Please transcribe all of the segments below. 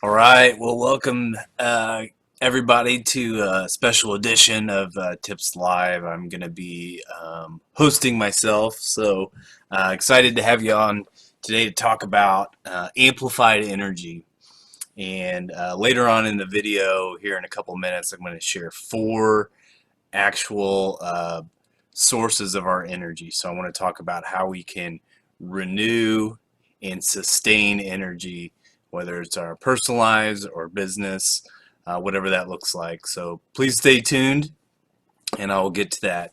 All right. Well, welcome everybody to a special edition of Tips Live. I'm going to be hosting myself, so excited to have you on today to talk about amplified energy. And later on in the video, here in a couple minutes, I'm going to share four actual sources of our energy. So I want to talk about how we can renew and sustain energy, whether it's our personal lives or business, whatever that looks like. So please stay tuned, and I will get to that.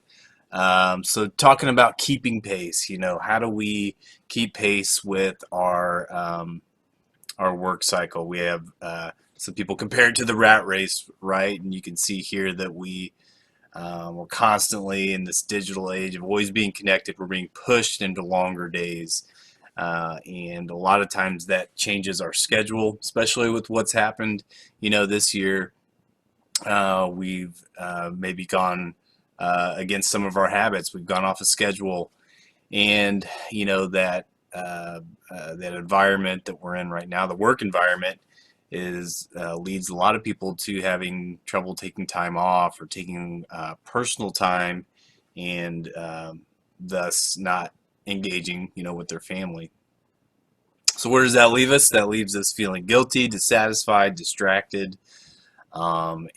So talking about keeping pace, how do we keep pace with our work cycle? We have some people compare it to the rat race, right? And you can see here that we're constantly in this digital age of always being connected. We're being pushed into longer days. And a lot of times that changes our schedule, especially with what's happened, this year. We've maybe gone against some of our habits. We've gone off a schedule, and that environment that we're in right now, the work environment, is leads a lot of people to having trouble taking time off or taking personal time, and thus not engaging, with their family. So where does that leave us? That leaves us feeling guilty, dissatisfied, distracted, and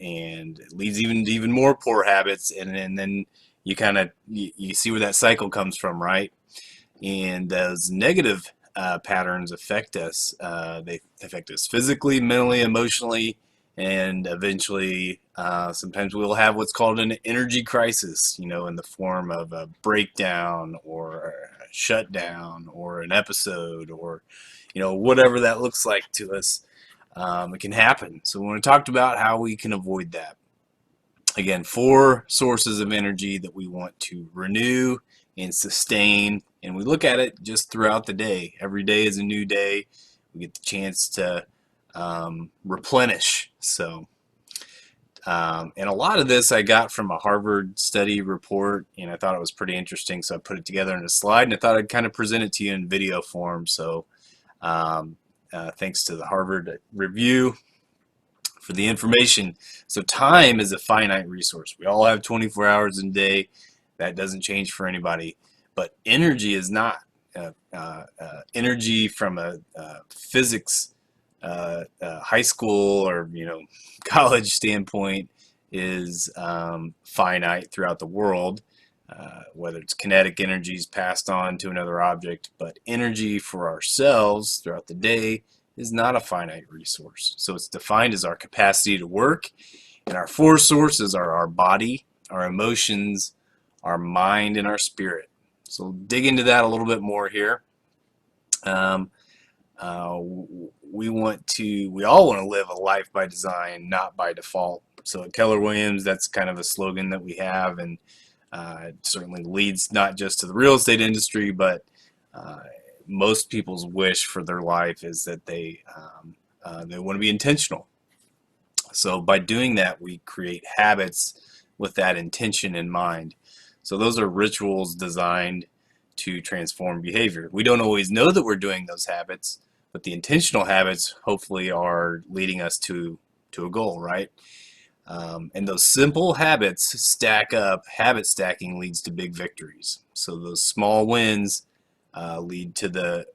it leads even more poor habits. And then you see where that cycle comes from, right? And those negative patterns affect us. They affect us physically, mentally, emotionally, and eventually, sometimes we'll have what's called an energy crisis, in the form of a breakdown or a shutdown or an episode or, whatever that looks like to us. It can happen. So we want to talk about how we can avoid that. Again, four sources of energy that we want to renew and sustain, and we look at it just throughout the day. Every day is a new day. We get the chance to replenish. And a lot of this I got from a Harvard study report, and I thought it was pretty interesting, so I put it together in a slide, and I thought I'd kind of present it to you in video form. So thanks to the Harvard review for the information. So time is a finite resource. We all have 24 hours in a day. That doesn't change for anybody. But energy is not. Energy from a physics high school or college standpoint is finite throughout the world. Whether it's kinetic energies passed on to another object, but energy for ourselves throughout the day is not a finite resource. So it's defined as our capacity to work, and our four sources are our body, our emotions, our mind, and our spirit. So we'll dig into that a little bit more here. Um, we all want to live a life by design, not by default. So at Keller Williams, that's kind of a slogan that we have, and it certainly leads not just to the real estate industry, but most people's wish for their life is that they want to be intentional. So by doing that, we create habits with that intention in mind. So those are rituals designed to transform behavior. We don't always know that we're doing those habits, but the intentional habits hopefully are leading us to a goal, right? And those simple habits stack up. Habit stacking leads to big victories. So those small wins lead to the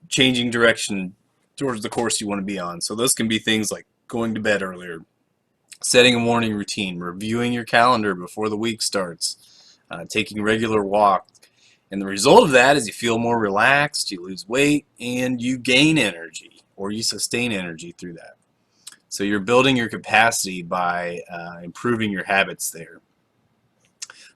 changing direction towards the course you want to be on. So those can be things like going to bed earlier, setting a morning routine, reviewing your calendar before the week starts, taking regular walks. And the result of that is you feel more relaxed, you lose weight, and you gain energy, or you sustain energy through that. So you're building your capacity by improving your habits there.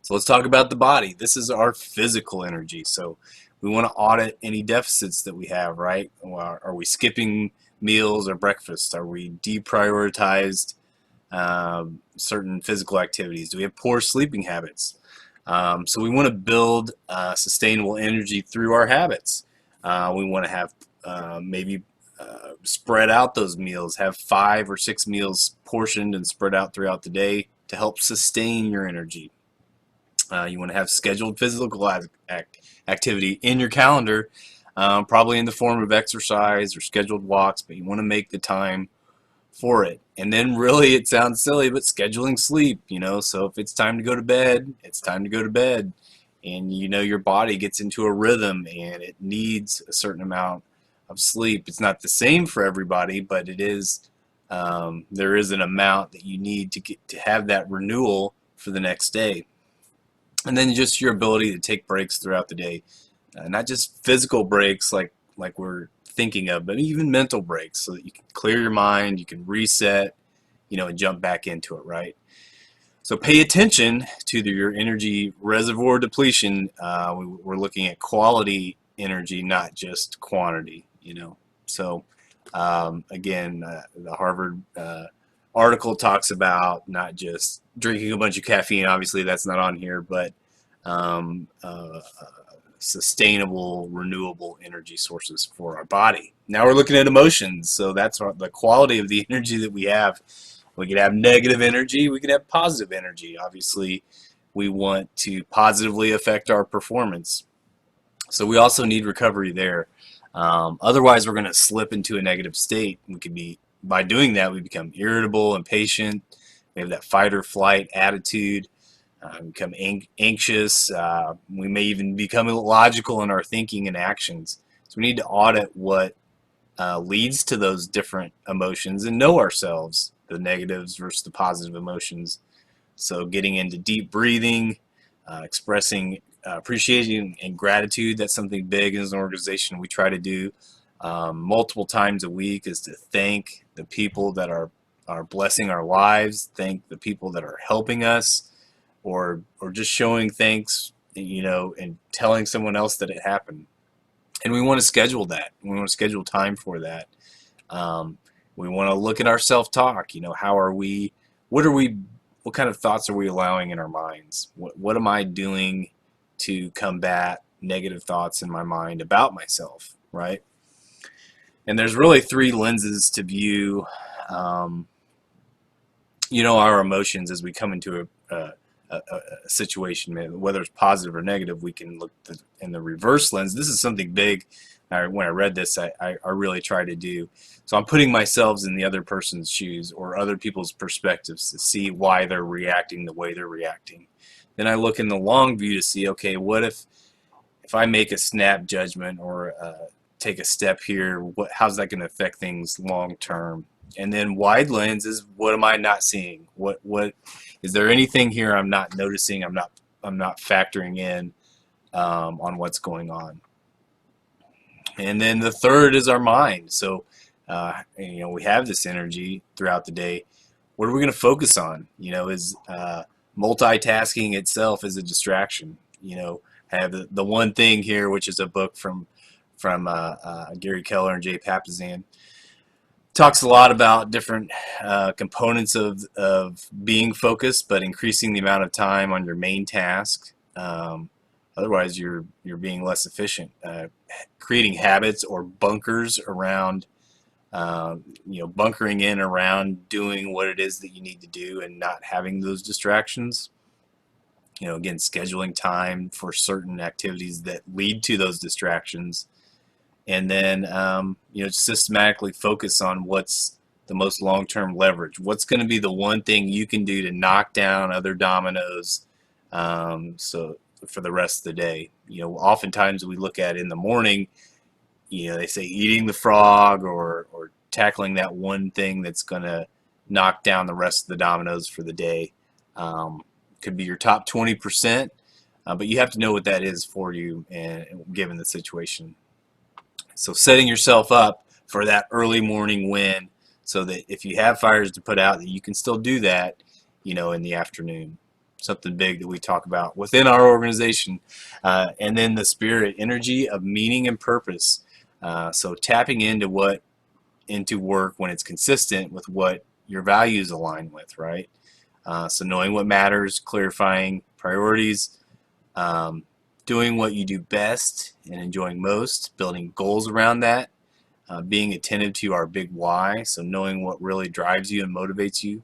So let's talk about the body. This is our physical energy. So we want to audit any deficits that we have, right? Are we skipping meals or breakfast? Are we deprioritized certain physical activities? Do we have poor sleeping habits? So we want to build sustainable energy through our habits. We want to have maybe spread out those meals, have 5 or 6 meals portioned and spread out throughout the day to help sustain your energy. You want to have scheduled physical activity in your calendar probably in the form of exercise or scheduled walks, but you want to make the time for it. And then really, it sounds silly, but scheduling sleep, so if it's time to go to bed, it's time to go to bed. And your body gets into a rhythm and it needs a certain amount of sleep. It's not the same for everybody, but it is, there is an amount that you need to get to have that renewal for the next day. And then just your ability to take breaks throughout the day, not just physical breaks like we're thinking of, but even mental breaks, so that you can clear your mind, you can reset, and jump back into it, right? So pay attention to your energy reservoir depletion. We're looking at quality energy, not just quantity, So again, the Harvard article talks about not just drinking a bunch of caffeine. Obviously, that's not on here, but um, uh, sustainable, renewable energy sources for our body. Now we're looking at emotions. So that's the quality of the energy that we have. We could have negative energy, we could have positive energy. Obviously, we want to positively affect our performance. So we also need recovery there. Otherwise, we're going to slip into a negative state. By doing that, we become irritable, impatient. We have that fight or flight attitude. Become anxious. We may even become illogical in our thinking and actions. So we need to audit what leads to those different emotions and know ourselves, the negatives versus the positive emotions. So getting into deep breathing, expressing appreciation and gratitude. That's something big as an organization we try to do multiple times a week, is to thank the people that are blessing our lives, thank the people that are helping us, or just showing thanks, and telling someone else that it happened. And we want to schedule that. We want to schedule time for that. Um, we want to look at our self-talk. How are we? What are we? What kind of thoughts are we allowing in our minds? What am I doing to combat negative thoughts in my mind about myself? Right. And there's really three lenses to view, um, our emotions as we come into a situation, whether it's positive or negative. We can look in the reverse lens. This is something big. When I read this, I really try to do. So I'm putting myself in the other person's shoes or other people's perspectives to see why they're reacting the way they're reacting. Then I look in the long view to see, okay, what if I make a snap judgment or take a step here, how's that going to affect things long term? And then wide lens is, what am I not seeing? What is there anything here I'm not noticing? I'm not factoring in on what's going on. And then the third is our mind. So we have this energy throughout the day. What are we going to focus on? Is multitasking itself is a distraction. I have the one thing here, which is a book from Gary Keller and Jay Papasan. Talks a lot about different components of being focused, but increasing the amount of time on your main task. Otherwise, you're being less efficient. Creating habits or bunkers around, bunkering in around doing what it is that you need to do and not having those distractions. Again, scheduling time for certain activities that lead to those distractions, and then systematically focus on what's the most long-term leverage. What's going to be the one thing you can do to knock down other dominoes, so for the rest of the day. Oftentimes we look at in the morning, they say eating the frog or tackling that one thing that's going to knock down the rest of the dominoes for the day. Could be your top 20%, but you have to know what that is for you, and given the situation. So setting yourself up for that early morning win, so that if you have fires to put out, that you can still do that, in the afternoon. Something big that we talk about within our organization. And then the spirit, energy of meaning and purpose. So tapping into work when it's consistent with what your values align with, right? So knowing what matters, clarifying priorities, um, doing what you do best and enjoying most, building goals around that, being attentive to our big why, so knowing what really drives you and motivates you,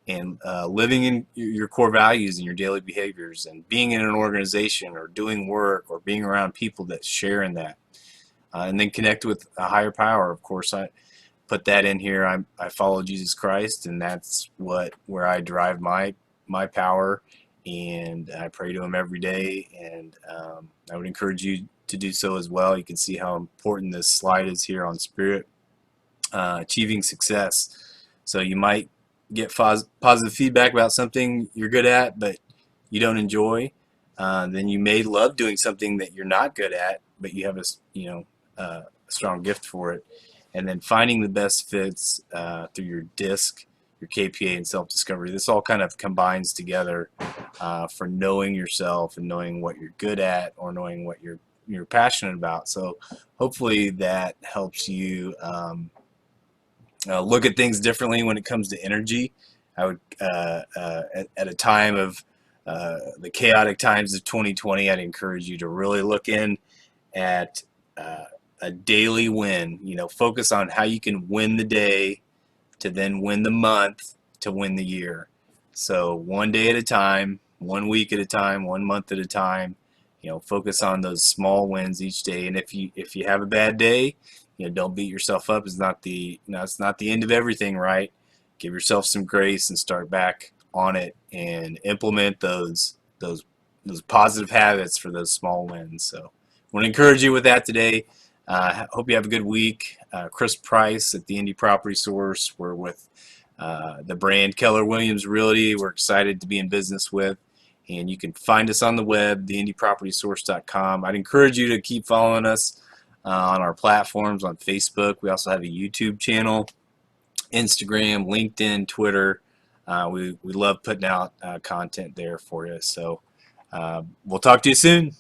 and living in your core values and your daily behaviors, and being in an organization or doing work or being around people that share in that. and then connect with a higher power. Of course, I put that in here. I follow Jesus Christ, and that's where I derive my power, and I pray to Him every day. And I would encourage you to do so as well. You can see how important this slide is here on spirit, achieving success. So you might get positive feedback about something you're good at, but you don't enjoy. Then you may love doing something that you're not good at, but you have a strong gift for it. And then finding the best fits through your DISC, your KPA, and self-discovery. This all kind of combines together for knowing yourself and knowing what you're good at, or knowing what you're passionate about. So hopefully that helps you look at things differently when it comes to energy. I would, at a time of the chaotic times of 2020, I'd encourage you to really look in at a daily win. Focus on how you can win the day to then win the month to win the year. So one day at a time, 1 week at a time, 1 month at a time. Focus on those small wins each day. And if you have a bad day, don't beat yourself up. It's not the end of everything, right? Give yourself some grace and start back on it and implement those positive habits for those small wins. So I want to encourage you with that today. Hope you have a good week. Chris Price at the Indy Property Source. We're with the brand Keller Williams Realty. We're excited to be in business with. And you can find us on the web, theindypropertysource.com. I'd encourage you to keep following us on our platforms on Facebook. We also have a YouTube channel, Instagram, LinkedIn, Twitter. We love putting out content there for you. So we'll talk to you soon.